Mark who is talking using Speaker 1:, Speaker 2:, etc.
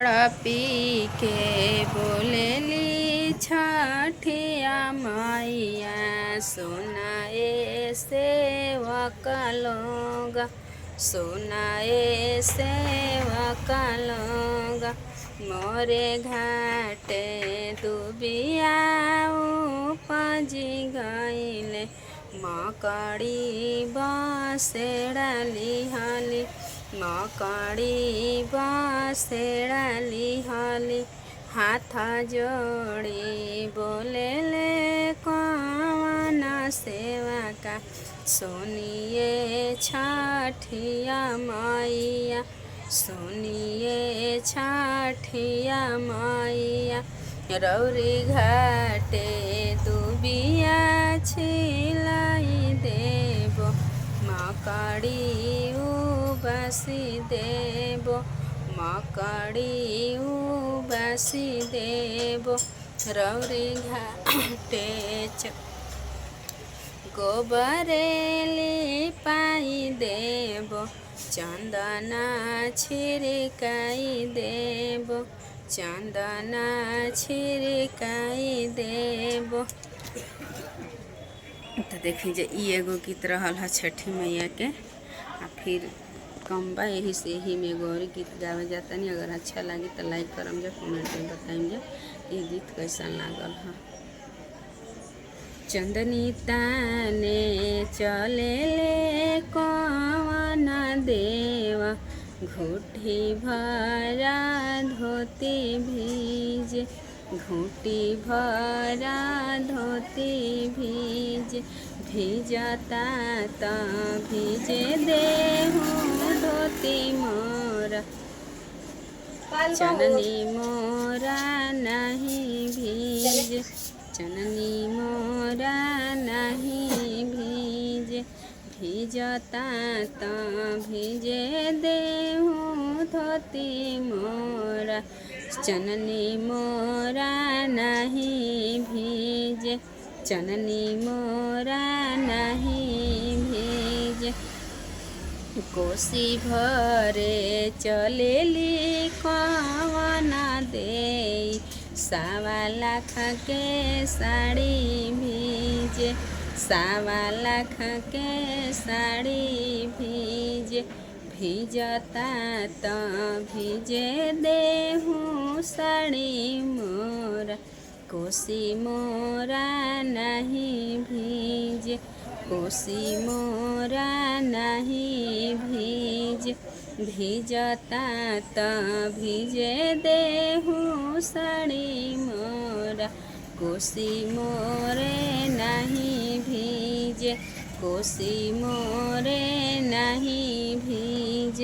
Speaker 1: पी के बोलेली छठिया मैया सुनाए सेवक लोग, सुनाए सेवक लोग। मोरे घाटे दुबिया उपजी गईले, मकड़ी बसेड़ा लिहली, मकड़ी बसेड़ा लिहली। हाथ जोड़ी बोलेले कौन सेवा का, सुनिए छठिया मैया, सुनिए छठिया मैया। रौरी घाटे दुबिया छिलाई देबो, मकड़ी उबासी देबो, मकड़ी उबासी देबो। रौरी घाटे गोबरेली पाई देबो, चंदना छिड़काई देबो, चंदना छिड़काई देबो। तो देखी जे ई एगो गीत रहल है छठी मैया के। आ फिर कम बा यही से ही में एगो और गीत गावे जाता नहीं। अगर अच्छा लगी तो लाइक करम जा, कमेंट में बताइम जा ये गीत कैसा लागल है। चंदनी ताने चले ले कौन देवा, घुटी भरा धोती भीज, घुटी भरा धोती भीज। भीजता तो भीजे देहूँ धोती मोरा, चननी मोरा नहीं भीज, चननी मोरा नहीं भीज। भीजता तो भीजे देहूँ धोती मोरा, चननी मोरा नहीं भीज, चननी मोरा नहीं भीज। कोसी भरे चलेली कौन दे, 1.25 लाख के साड़ी भीजे, 1.25 लाख के साड़ी भीजे। भीजता तो भीजे देहूँ साड़ी मोरा, कोसी मोरा नहीं भीज, कोसी मोरा नहीं भीज। भीजता तो भीजे देहूँ साड़ी मोरा, कोसी मोरे नहीं भीज, कोसी मोरे नहीं भीज।